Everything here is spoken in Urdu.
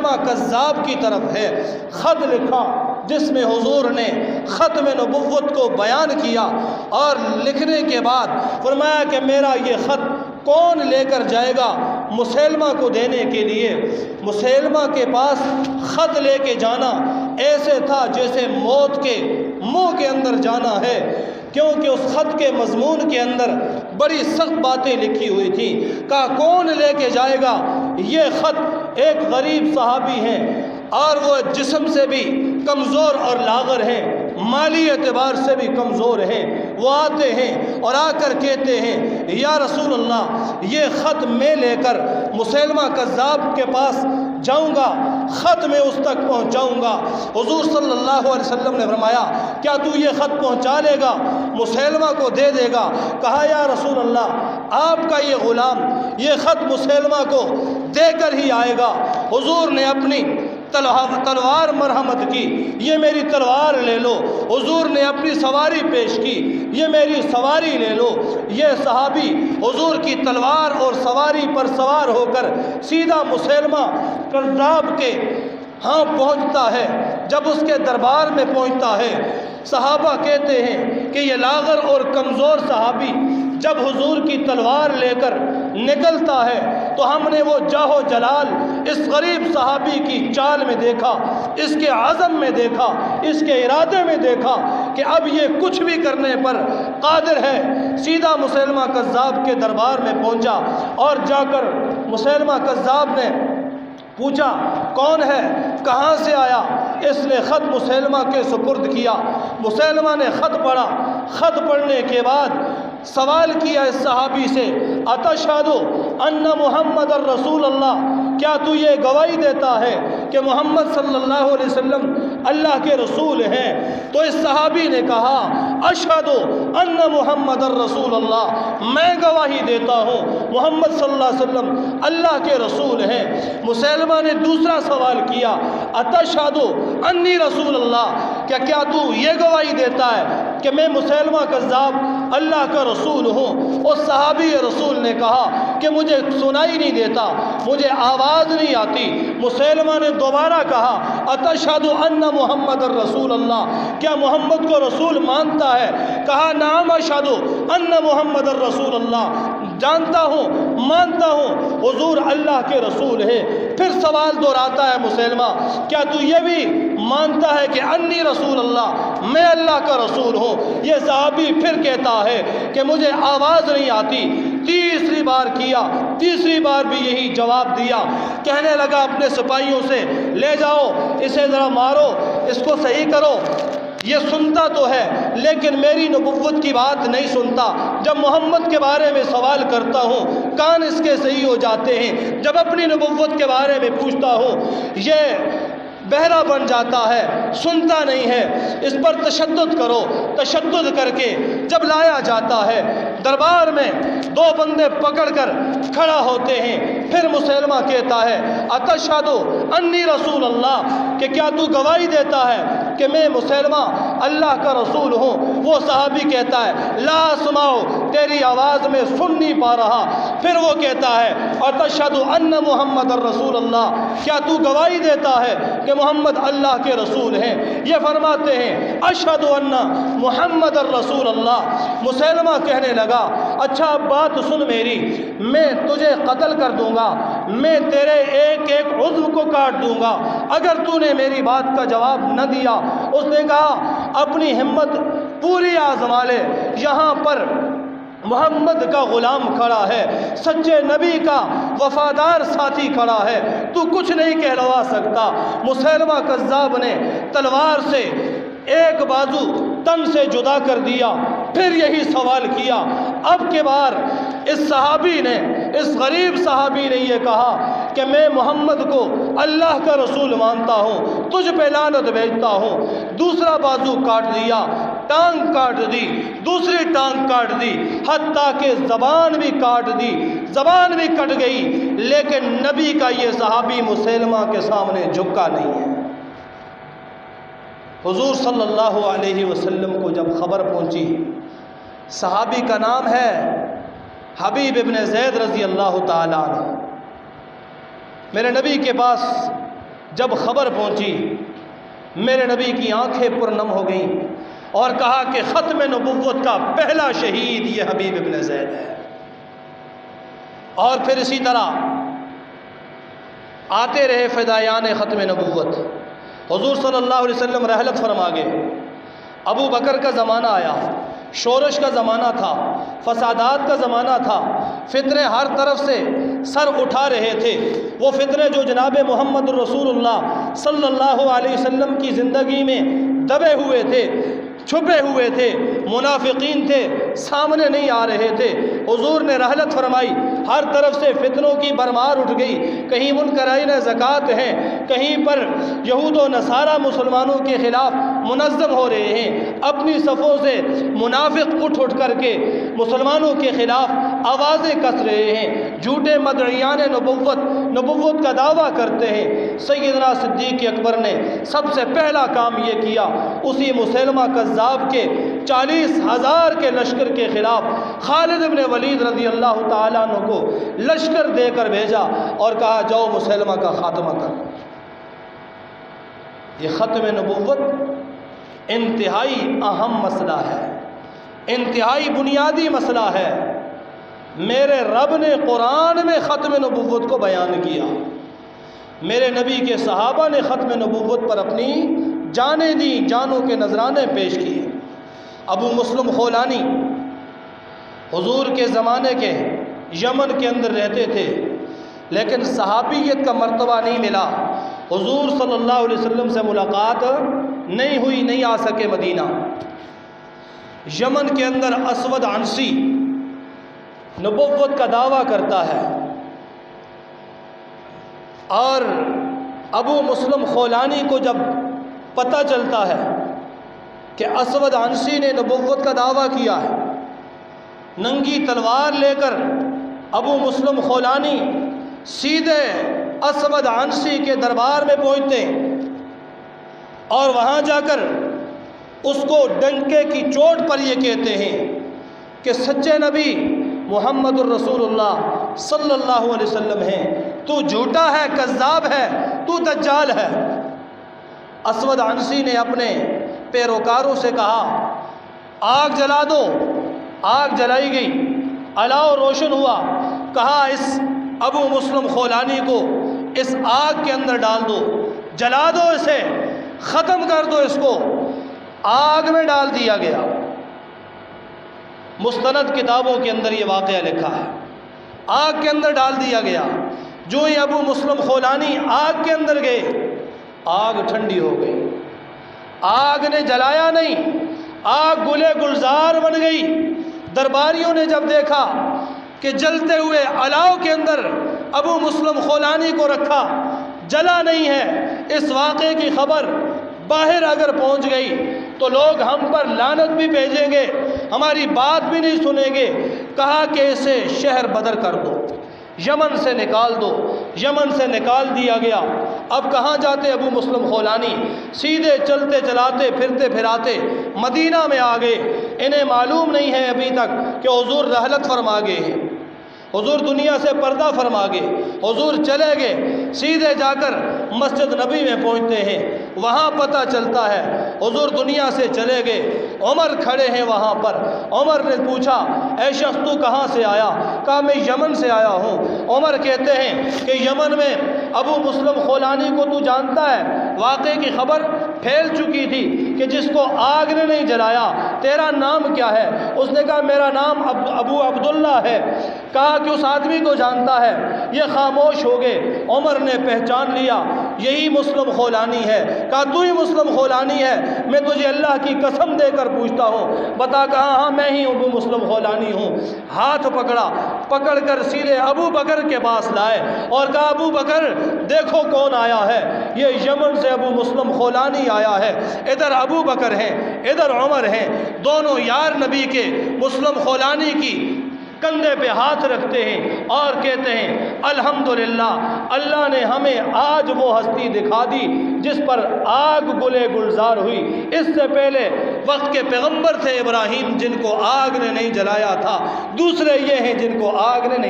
مسیلمہ کذاب کی طرف ہے۔ خط لکھا جس میں حضور نے ختم نبوت کو بیان کیا، اور لکھنے کے بعد فرمایا کہ میرا یہ خط کون لے کر جائے گا مسیلمہ کو دینے کے لیے۔ مسیلمہ کے پاس خط لے کے جانا ایسے تھا جیسے موت کے منہ کے اندر جانا ہے، کیونکہ اس خط کے مضمون کے اندر بڑی سخت باتیں لکھی ہوئی تھیں۔ کہا کون لے کے جائے گا یہ خط؟ ایک غریب صحابی ہیں اور وہ جسم سے بھی کمزور اور لاغر ہیں، مالی اعتبار سے بھی کمزور ہیں۔ وہ آتے ہیں اور آ کر کہتے ہیں یا رسول اللہ یہ خط میں لے کر مسیلمہ کذاب کے پاس جاؤں گا، خط میں اس تک پہنچاؤں گا۔ حضور صلی اللہ علیہ وسلم نے فرمایا کیا تو یہ خط پہنچا لے گا، مسیلمہ کو دے دے گا؟ کہا یا رسول اللہ آپ کا یہ غلام یہ خط مسیلمہ کو دے کر ہی آئے گا۔ حضور نے اپنی تلوار مرحمت کی، یہ میری تلوار لے لو۔ حضور نے اپنی سواری پیش کی، یہ میری سواری لے لو۔ یہ صحابی حضور کی تلوار اور سواری پر سوار ہو کر سیدھا مسیلمہ کذاب کے ہاں پہنچتا ہے۔ جب اس کے دربار میں پہنچتا ہے، صحابہ کہتے ہیں کہ یہ لاغر اور کمزور صحابی جب حضور کی تلوار لے کر نکلتا ہے تو ہم نے وہ جاہ و جلال اس غریب صحابی کی چال میں دیکھا، اس کے عزم میں دیکھا، اس کے ارادے میں دیکھا کہ اب یہ کچھ بھی کرنے پر قادر ہے۔ سیدھا مسیلمہ کذاب کے دربار میں پہنچا اور جا کر مسیلمہ کذاب نے پوچھا کون ہے، کہاں سے آیا؟ اس نے خط مسیلمہ کے سپرد کیا۔ مسیلمہ نے خط پڑھا، خط پڑھنے کے بعد سوال کیا اس صحابی سے اتشہد ان محمد الرسول اللہ، کیا تو یہ گواہی دیتا ہے کہ محمد صلی اللہ علیہ وسلم اللہ کے رسول ہیں؟ تو اس صحابی نے کہا اشہد ان محمد الرسول اللہ، میں گواہی دیتا ہوں محمد صلی اللہ علیہ وسلم اللہ کے رسول ہیں۔ مسیلمہ نے دوسرا سوال کیا اتشہد انی رسول اللہ، کیا تو یہ گواہی دیتا ہے کہ میں مسیلمہ کذاب اللہ کا رسول ہوں؟ اس صحابی رسول نے کہا کہ مجھے سنائی نہیں دیتا، مجھے آواز نہیں آتی۔ مسیلمہ نے دوبارہ کہا اتشہد ان محمد الرسول اللہ، کیا محمد کو رسول مانتا ہے؟ کہا نعم اشہد ان محمد الرسول اللہ، جانتا ہوں، مانتا ہوں حضور اللہ کے رسول ہے۔ پھر سوال دہراتا ہے مسیلمہ کیا تو یہ بھی مانتا ہے کہ انی رسول اللہ، میں اللہ کا رسول ہوں؟ یہ صحابی پھر کہتا ہے کہ مجھے آواز نہیں آتی۔ تیسری بار کیا، تیسری بار بھی یہی جواب دیا۔ کہنے لگا اپنے سپاہیوں سے لے جاؤ اسے ذرا مارو، اس کو صحیح کرو۔ یہ سنتا تو ہے لیکن میری نبوت کی بات نہیں سنتا۔ جب محمد کے بارے میں سوال کرتا ہوں کان اس کے صحیح ہو جاتے ہیں، جب اپنی نبوت کے بارے میں پوچھتا ہوں یہ بہرا بن جاتا ہے، سنتا نہیں ہے۔ اس پر تشدد کرو، تشدد کر کے جب لایا جاتا ہے دربار میں دو بندے پکڑ کر کھڑا ہوتے ہیں، پھر مسیلمہ کہتا ہے اتشہد انی رسول اللہ، کہ کیا تو گواہی دیتا ہے کہ میں مسیلمہ اللہ کا رسول ہوں؟ وہ صحابی کہتا ہے لا اسمعو، تیری آواز میں سن نہیں پا رہا۔ پھر وہ کہتا ہے اتشہد ان محمد الرسول اللہ، کیا تو گواہی دیتا ہے کہ محمد اللہ کے رسول ہیں؟ یہ فرماتے ہیں اشہد ان محمد الرسول اللہ۔ مسیلمہ کہنے لگا اچھا اب بات سن میری، میں تجھے قتل کر دوں گا، میں تیرے ایک ایک عضو کو کاٹ دوں گا اگر تو نے میری بات کا جواب نہ دیا۔ اس نے کہا اپنی ہمت پوری آزما لے، یہاں پر محمد کا غلام کھڑا ہے، سچے نبی کا وفادار ساتھی کھڑا ہے، تو کچھ نہیں کہلوا سکتا۔ مسیلمہ کذاب نے تلوار سے ایک بازو تن سے جدا کر دیا، پھر یہی سوال کیا۔ اب کے بار اس صحابی نے، اس غریب صحابی نے یہ کہا کہ میں محمد کو اللہ کا رسول مانتا ہوں، تجھ پہ لعنت بھیجتا ہوں۔ دوسرا بازو کاٹ دیا، ٹانگ کاٹ دی، دوسری ٹانگ کاٹ دی، حتیٰ کہ زبان بھی کاٹ دی، زبان بھی کٹ گئی، لیکن نبی کا یہ صحابی مسیلمہ کے سامنے جھکا نہیں ہے۔ حضور صلی اللہ علیہ وسلم کو جب خبر پہنچی، صحابی کا نام ہے حبیب ابن زید رضی اللہ تعالیٰ عنہ، میرے نبی کے پاس جب خبر پہنچی میرے نبی کی آنکھیں پرنم ہو گئیں اور کہا کہ ختم نبوت کا پہلا شہید یہ حبیب ابن زید ہے۔ اور پھر اسی طرح آتے رہے فدایان ختم نبوت۔ حضور صلی اللہ علیہ وسلم رحلت فرما گئے، ابو بکر کا زمانہ آیا، شورش کا زمانہ تھا، فسادات کا زمانہ تھا، فتنے ہر طرف سے سر اٹھا رہے تھے۔ وہ فتنے جو جناب محمد رسول اللہ صلی اللہ علیہ وسلم کی زندگی میں دبے ہوئے تھے، چھپے ہوئے تھے، منافقین تھے، سامنے نہیں آ رہے تھے، حضور نے رحلت فرمائی، ہر طرف سے فتنوں کی بھرمار اٹھ گئی۔ کہیں منکرین زکوٰۃ ہیں، کہیں پر یہود و نصارہ مسلمانوں کے خلاف منظم ہو رہے ہیں، اپنی صفوں سے منافق اٹھ کر کے مسلمانوں کے خلاف آوازیں کس رہے ہیں، جھوٹے مدعیان نبوت کا دعویٰ کرتے ہیں۔ سیدنا صدیق اکبر نے سب سے پہلا کام یہ کیا، اسی مسلمہ کذاب کے 40,000 کے لشکر کے خلاف خالد بن ولید رضی اللہ تعالیٰ عنہ کو لشکر دے کر بھیجا اور کہا جاؤ مسلمہ کا خاتمہ کر۔ یہ ختم نبوت انتہائی اہم مسئلہ ہے، انتہائی بنیادی مسئلہ ہے۔ میرے رب نے قرآن میں ختم نبوت کو بیان کیا، میرے نبی کے صحابہ نے ختم نبوت پر اپنی جانیں دی، جانوں کے نذرانے پیش کیے۔ ابو مسلم خولانی حضور کے زمانے کے یمن کے اندر رہتے تھے، لیکن صحابیت کا مرتبہ نہیں ملا، حضور صلی اللہ علیہ وسلم سے ملاقات نہیں ہوئی، نہیں آ سکے مدینہ۔ یمن کے اندر اسود عنسی نبوت کا دعویٰ کرتا ہے، اور ابو مسلم خولانی کو جب پتہ چلتا ہے کہ اسود عنسی نے نبوت کا دعویٰ کیا ہے، ننگی تلوار لے کر ابو مسلم خولانی سیدھے اسود عنسی کے دربار میں پہنچتے ہیں اور وہاں جا کر اس کو ڈنکے کی چوٹ پر یہ کہتے ہیں کہ سچے نبی محمد الرسول اللہ صلی اللہ علیہ وسلم ہیں، تو جھوٹا ہے، کذاب ہے، تو دجال ہے۔ اسود عنسی نے اپنے پیروکاروں سے کہا آگ جلا دو، آگ جلائی گئی، الاؤ روشن ہوا، کہا اس ابو مسلم خولانی کو اس آگ کے اندر ڈال دو، جلا دو، اسے ختم کر دو، اس کو آگ میں ڈال دیا گیا۔ مستند کتابوں کے اندر یہ واقعہ لکھا ہے، آگ کے اندر ڈال دیا گیا۔ جو ہی ابو مسلم خولانی آگ کے اندر گئے، آگ ٹھنڈی ہو گئی، آگ نے جلایا نہیں، آگ گلے گلزار بن گئی۔ درباریوں نے جب دیکھا کہ جلتے ہوئے الاؤ کے اندر ابو مسلم خولانی کو رکھا، جلا نہیں ہے، اس واقعے کی خبر باہر اگر پہنچ گئی تو لوگ ہم پر لعنت بھی بھیجیں گے، ہماری بات بھی نہیں سنیں گے۔ کہا کہ اسے شہر بدر کر دو، یمن سے نکال دو، یمن سے نکال دیا گیا۔ اب کہاں جاتے ابو مسلم خولانی؟ سیدھے چلتے چلاتے پھرتے پھراتے مدینہ میں آ گئے۔ انہیں معلوم نہیں ہے ابھی تک کہ حضور رحلت فرما گئے ہیں، حضور دنیا سے پردہ فرما گئے، حضور چلے گئے۔ سیدھے جا کر مسجد نبی میں پہنچتے ہیں، وہاں پتہ چلتا ہے حضور دنیا سے چلے گئے۔ عمر کھڑے ہیں وہاں پر، عمر نے پوچھا اے شخص تو کہاں سے آیا؟ کہا میں یمن سے آیا ہوں۔ عمر کہتے ہیں کہ یمن میں ابو مسلم خولانی کو تو جانتا ہے، واقعے کی خبر پھیل چکی تھی کہ جس کو آگ نے نہیں جلایا، تیرا نام کیا ہے؟ اس نے کہا میرا نام ابو عبداللہ ہے۔ کہا کہ اس آدمی کو جانتا ہے؟ یہ خاموش ہو گئے۔ عمر نے پہچان لیا یہی مسلم خولانی ہے۔ کہا تو ہی مسلم خولانی ہے؟ میں تجھے اللہ کی قسم دے کر پوچھتا ہوں، بتا۔ کہا ہاں میں ہی ابو مسلم خولانی ہوں۔ ہاتھ پکڑا، پکڑ کر سیدھے ابو بکر کے پاس لائے اور کہا ابو بکر دیکھو کون آیا ہے، یہ یمن سے ابو مسلم خولانی آیا ہے۔ ادھر ابو بکر ہیں، ادھر عمر ہیں، دونوں یار نبی کے مسلم خولانی کی کندھے پہ ہاتھ رکھتے ہیں اور کہتے ہیں الحمدللہ، اللہ نے ہمیں آج وہ ہستی دکھا دی جس پر آگ گلے گلزار ہوئی۔ اس سے پہلے وقت کے پیغمبر تھے ابراہیم، جن کو آگ نے نہیں جلایا تھا، دوسرے یہ ہیں جن کو آگ نے نہیں